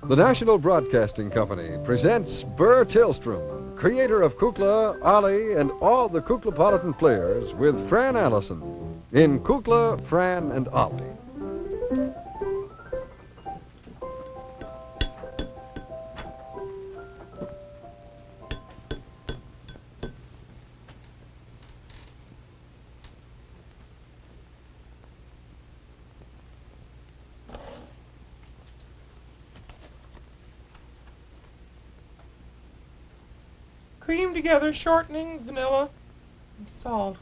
The National Broadcasting Company presents Burr Tillstrom, creator of Kukla, Ollie, and all the Kuklapolitan players, with Fran Allison in Kukla, Fran and Ollie. Cream together, shortening, vanilla, and salt.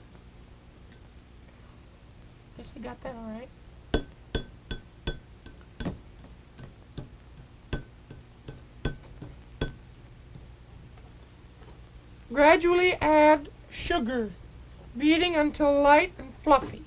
Guess I got that all right. Gradually add sugar, beating until light and fluffy.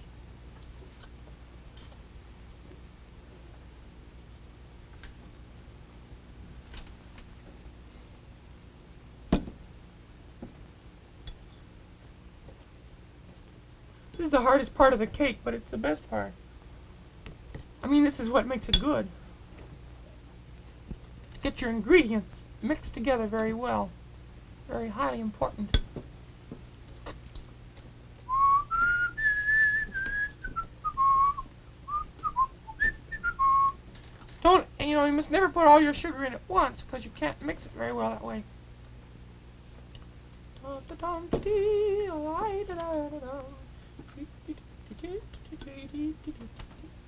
This is the hardest part of the cake, but it's the best part. I mean, this is what makes it good. Get your ingredients mixed together very well. It's very highly important. You must never put all your sugar in at once, because you can't mix it very well that way.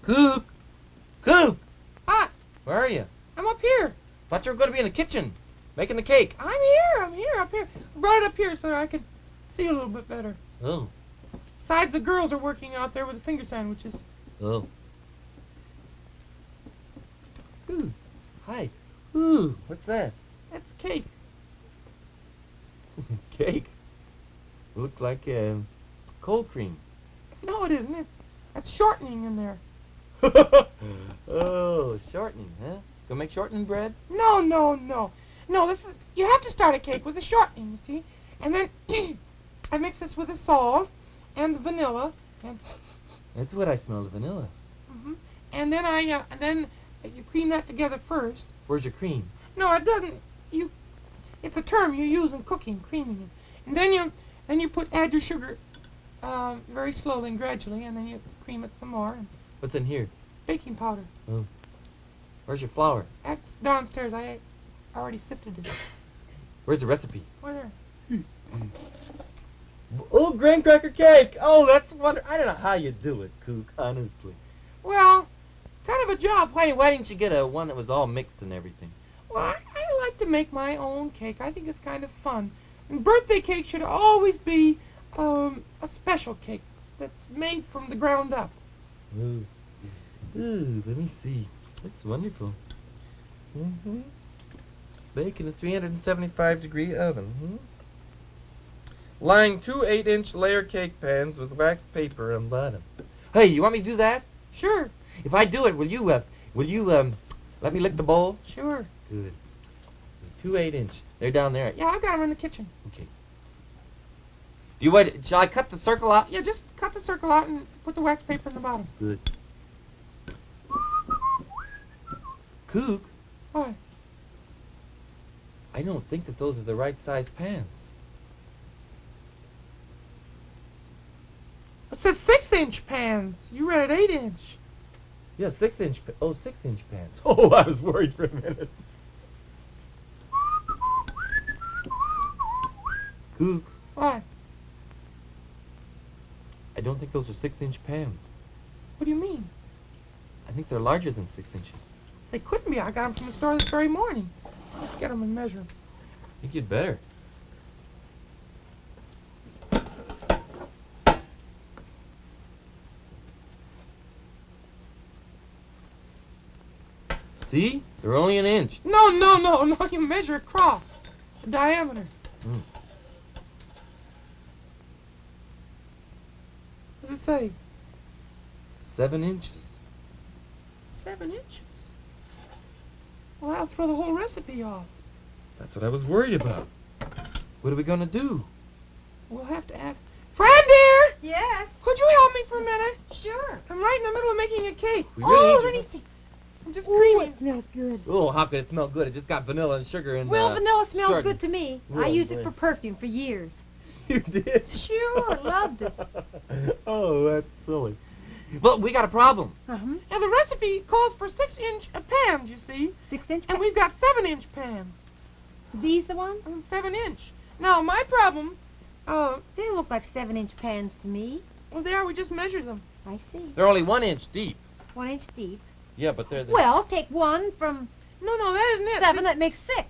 Cook! Cook! What? Where are you? I'm up here. Thought you were going to be in the kitchen, making the cake. I'm here, up here. I brought it up here so I could see a little bit better. Oh. Besides, the girls are working out there with the finger sandwiches. Oh. Ooh. Hi. Ooh, what's that? That's cake. Cake? Looks like cold cream. No, it isn't. That's shortening in there. Oh, shortening, huh? Gonna make shortening bread? No. No, you have to start a cake with the shortening, you see? And then I mix this with the salt and the vanilla and That's what I smell, the vanilla. and then you cream that together first. Where's your cream? No, it doesn't. It's a term you use in cooking, creaming it. And then you add your sugar very slowly and gradually, and then you cream it some more. And What's in here? baking powder. Oh. Where's your flour? That's downstairs. I already sifted it. Where's the recipe? Where? Oh, graham cracker cake! Oh, that's wonderful. I don't know how you do it, Kook, honestly. Well, kind of a job. Why didn't you get one that was all mixed and everything? Well, I like to make my own cake. I think it's kind of fun. And birthday cake should always be a special cake that's made from the ground up. Ooh, let me see. That's wonderful. Bake in a 375-degree oven. Line 2 8-inch layer cake pans with waxed paper on bottom. Hey, you want me to do that? Sure. If I do it, will you let me lick the bowl? Sure. Good. 2 8-inch. They're down there. Yeah, I've got them in the kitchen. Okay. Shall I cut the circle out? Yeah, just cut the circle out and put the wax paper in the bottom. Good. Kook, What? I don't think that those are the right size pans. It says 6-inch pans. You read it 8-inch. Yeah, 6-inch. 6-inch pans. Oh, I was worried for a minute. Kook, What? I don't think those are 6-inch pans. What do you mean? I think they're larger than 6 inches. They couldn't be. I got them from the store this very morning. Let's get them and measure them. I think you'd better. See? They're only an inch. No. You measure across the diameter. What does it say? 7 inches. 7 inches? Well, that'll throw the whole recipe off. That's what I was worried about. What are we going to do? We'll have to add... Fran, dear! Yes? Could you help me for a minute? Sure. I'm right in the middle of making a cake. We really need let you. me see. And just Ooh, creamy. it smells good. Oh, how could it smell good? It just got vanilla and sugar and Well, vanilla smells shortening. good to me. I Really, used it really. for perfume for years. You did? Sure, loved it. Oh, that's silly. Well, we got a problem. Uh-huh. And the recipe calls for 6-inch pans, you see. 6-inch And we've got 7-inch pans. These the ones? 7-inch. Now, my problem, They don't look like 7-inch pans to me. well, they are, we just measured them. I see. They're only 1 inch deep. 1 inch deep. Yeah, but they're... Well, take one from No, that isn't it. 7, that makes 6.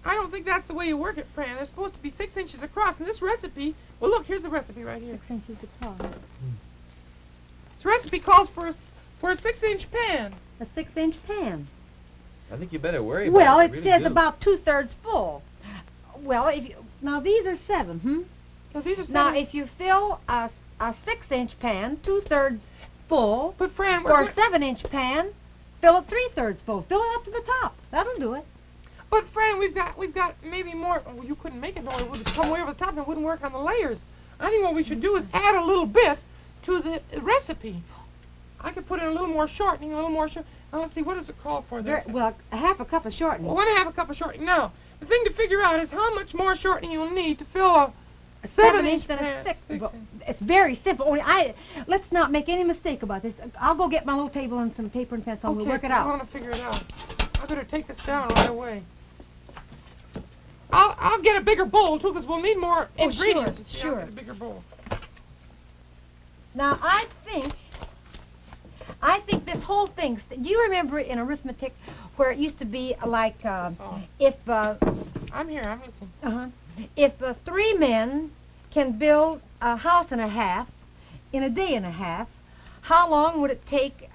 I don't think that's the way you work it, Fran. They're supposed to be 6 inches across. And this recipe, well, look, here's the recipe right here. 6 inches across. This recipe calls for a 6-inch pan. A 6-inch pan. I think you better worry about Well, it. it really says do. about 2/3 full. Well, now these are 7, So these are 7. Now, if you fill a 6-inch pan 2/3 full, But Fran, or a 7-inch pan, fill it 3/3 full. Fill it up to the top. That'll do it. But Fran, we've got maybe more. Well, you couldn't make it. No, it would come way over the top and it wouldn't work on the layers. I think what we should do is add a little bit to the recipe. I could put in a little more shortening, a little more. Now let's see, what does it call for there? Well, a half a cup of shortening. Well, 1/2 cup of shortening. Now, the thing to figure out is how much more shortening you'll need to fill a A 7-inch 7-inch than a pan. 6. 6 Well, inch. it's very simple. Only let's not make any mistake about this. I'll go get my little table and some paper and pencil, and we'll work it I out. want to figure it out. I better take this down right away. I'll get a bigger bowl too, because we'll need more Oh, ingredients. sure, You see, sure. I'll get a bigger bowl. Now, I think this whole thing, do you remember in arithmetic where it used to be like, if I'm here. I'm listening. if 3 men can build a house and a half in a day and a half, how long would it take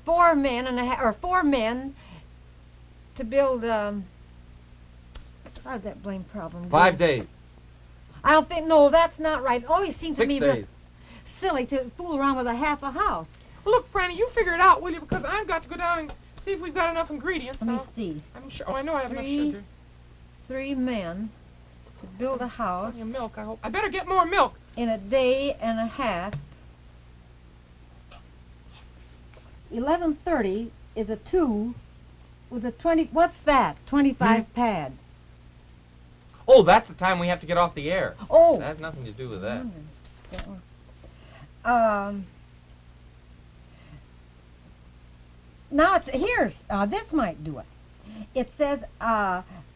4 men to build, how's that blame problem go? 5 days. I don't think, no, that's not right. It always seems to 6 me days. silly to fool around with a half a house. Well, look, Franny, you figure it out, will you? Because I've got to go down and see if we've got enough ingredients. Let me now. see. I'm sure. Oh, I know I have enough 3 sugar. 3 men to build a house Plenty of milk, I hope. I better get more milk. in a day and a half. 11:30 is a 2 with a 20. What's that? 25 pad. Oh, that's the time we have to get off the air. Oh. That has nothing to do with that. Now this might do it. It says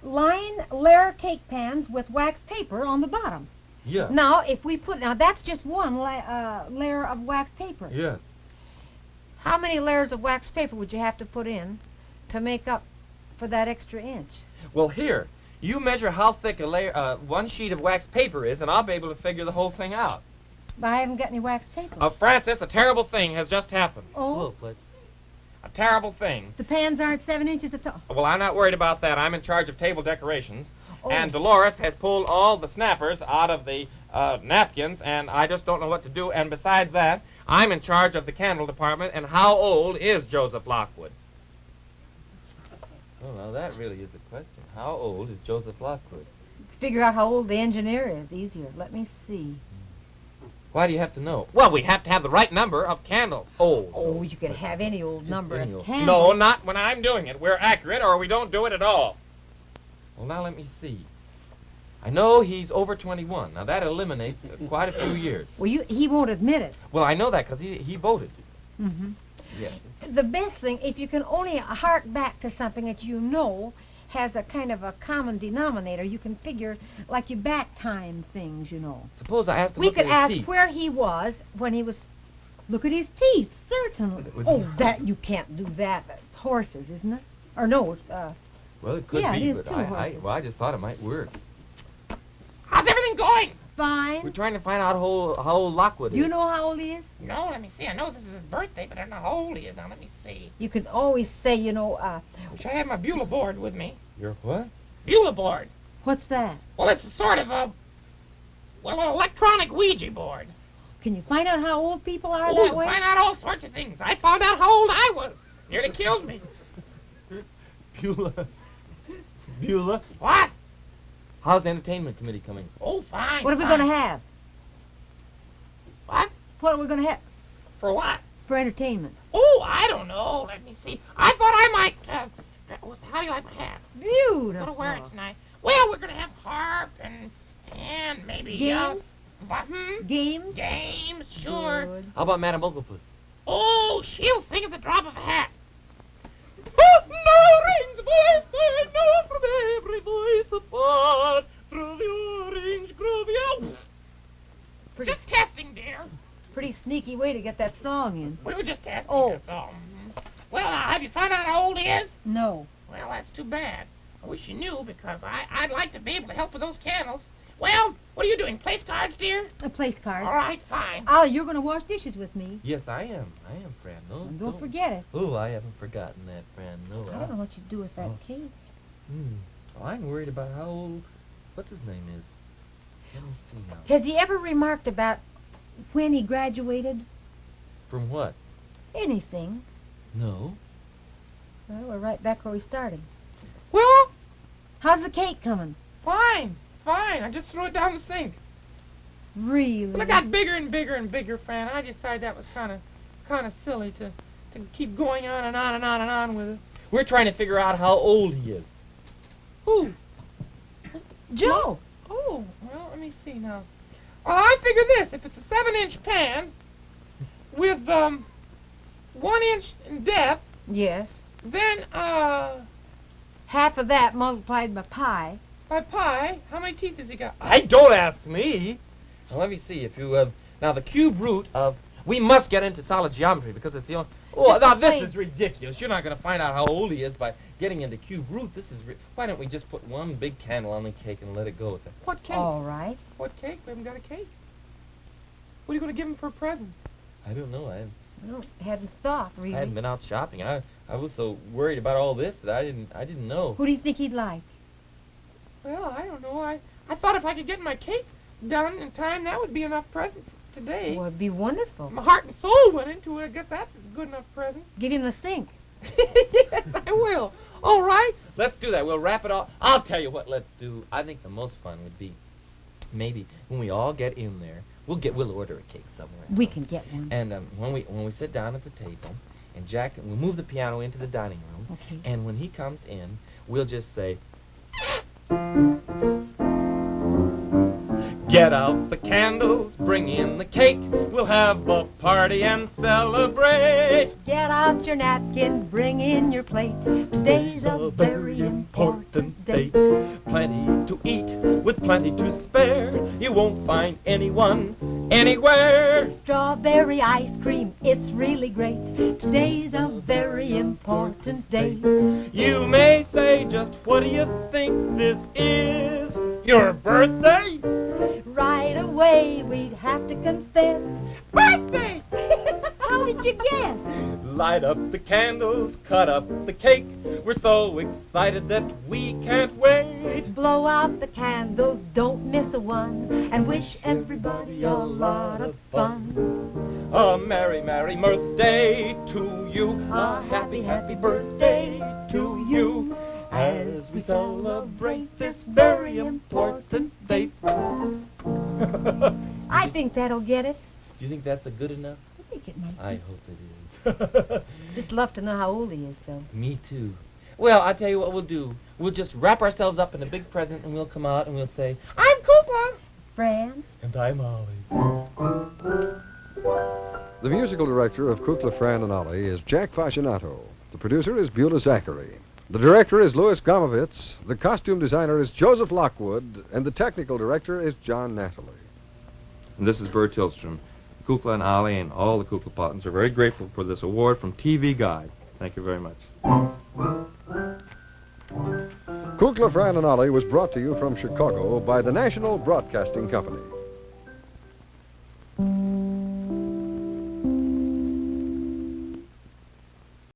line layer cake pans with wax paper on the bottom. Yeah. Now if we now that's just one layer of wax paper. Yes. How many layers of wax paper would you have to put in to make up for that extra inch? Well, here, you measure how thick a layer, one sheet of wax paper is, and I'll be able to figure the whole thing out. I haven't got any wax paper. Francis, a terrible thing has just happened. Oh. Fletcher. A terrible thing. The pans aren't 7 inches at all. Well, I'm not worried about that. I'm in charge of table decorations. Oh. And Dolores has pulled all the snappers out of the napkins, and I just don't know what to do. And besides that, I'm in charge of the candle department, and how old is Joseph Lockwood? Oh, now that really is a question. How old is Joseph Lockwood? Figure out how old the engineer is. Easier. Let me see. Why do you have to know? Well, we have to have the right number of candles. Old. Oh, you could have any old number any of old- candles. No, not when I'm doing it. We're accurate, or we don't do it at all. Well, now let me see. I know he's over 21. Now, that eliminates quite a few years. Well, he won't admit it. Well, I know that because he voted. Mm-hmm. Yes. The best thing, if you can only hark back to something that you know has a kind of a common denominator, you can figure, like you back time things, you know. Suppose I asked him We look could at ask his teeth. where he was when he was... Look at his teeth, certainly. Would Oh, you- that, you can't do that. It's horses, isn't it? Or no, Well, it could yeah, be, it is but two horses. I just thought it might work. How's everything going? fine. We're trying to find out how old Lockwood is. You know how old he is? No, let me see. I know this is his birthday, but I don't know how old he is. Now, let me see. You can always say, you know, Wish I had my Beulah board with me. Your what? Beulah board. what's that? Well, it's a sort of an electronic Ouija board. Can you find out how old people are Ooh, that way? find out all sorts of things. I found out how old I was. Nearly killed me. Beulah. Beulah? What? How's the entertainment committee coming? Oh, fine. What are we fine. going to have? What? What are we going to have For what? for entertainment? Oh, I don't know. Let me see. I thought I might, how do you like my hat? Beautiful. Gonna wear it tonight. Well, we're gonna have harp and maybe, Games? Games? Games? Games, sure. Good. How about Madame Octopus? Oh, she'll sing at the drop of a hat. But now rings a voice, I know from every voice apart, through the orange grove. Pretty, Just testing, dear. pretty sneaky way to get that song in. We were just testing, Oh. that's all. Well, now, have you found out how old he is? No. Well, that's too bad. I wish you knew, because I'd like to be able to help with those candles. Well, what are you doing, place cards, dear? A place card. All right, fine. Ollie, you're going to wash dishes with me. Yes, I am, Fran. No, And don't forget it. Oh, I haven't forgotten that, Fran. No, I don't know what you'd do with that cake. Well, I'm worried about how old, what's his name is. Let me see now. Has he ever remarked about when he graduated? From what? Anything. No. Well, we're right back where we started. Well, How's the cake coming? fine. I just threw it down the sink. Really? Well, it got bigger and bigger and bigger, Fran. I decided that was kind of silly to keep going on and on and on and on with it. We're trying to figure out how old he is. Who? Joe. Oh, well, let me see now. Well, I figure this. If it's a 7-inch pan with 1 inch in depth, Yes. then Half of that multiplied by pi. by pi, how many teeth does he got? Don't ask me. Now, let me see if you, now the cube root of, we must get into solid geometry because it's the only, oh, Just now a this plain- is ridiculous. You're not going to find out how old he is by getting into cube root. This is, why don't we just put one big candle on the cake and let it go with it? What cake? All right. What cake? We haven't got a cake. What are you going to give him for a present? I don't know. I Hadn't thought, really. hadn't been out shopping. I was so worried about all this that I didn't know. Who do you think he'd like? Well, I don't know. I thought if I could get my cake done in time, that would be enough present for today. Well, it'd be wonderful. My heart and soul went into it. I guess that's a good enough present. Give him the sink. Yes, I will. All right. Let's do that. We'll wrap it all. I'll tell you what. Let's do. I think the most fun would be maybe when we all get in there. We'll order a cake somewhere. We can get one. And when we sit down at the table, and Jack, we'll move the piano into the dining room. Okay. And when he comes in, we'll just say, "Get out the candles, bring in the cake. We'll have a party and celebrate." Get out your napkin, bring in your plate. Today's a very important date. Plenty to eat with plenty to spare. You won't find anyone anywhere. Strawberry ice cream, it's really great. Today's a very important date. You may say, just what do you think this is? Your birthday? Right away, we'd have to confess. Birthday! How did you guess? Light up the candles, cut up the cake. We're so excited that we can't wait. Blow out the candles, don't miss a one, and wish everybody a lot of fun. A merry, merry birthday to you. A happy, happy birthday to you, as we celebrate this very important date. I think that'll get it. Do you think that's a good enough? I think it might be. I hope it is. Just love to know how old he is, though. Me too. Well, I'll tell you what we'll do. We'll just wrap ourselves up in a big present and we'll come out and we'll say, I'm Kukla. Fran? and I'm Ollie. The musical director of Kukla, Fran and Ollie is Jack Fascinato. The producer is Beulah Zachary. The director is Louis Gomovitz. The costume designer is Joseph Lockwood. And the technical director is John Nathalie. And this is Burr Tillstrom. Kukla and Ollie and all the Kukla Pottons are very grateful for this award from TV Guide. Thank you very much. Kukla, Fran and Ollie was brought to you from Chicago by the National Broadcasting Company.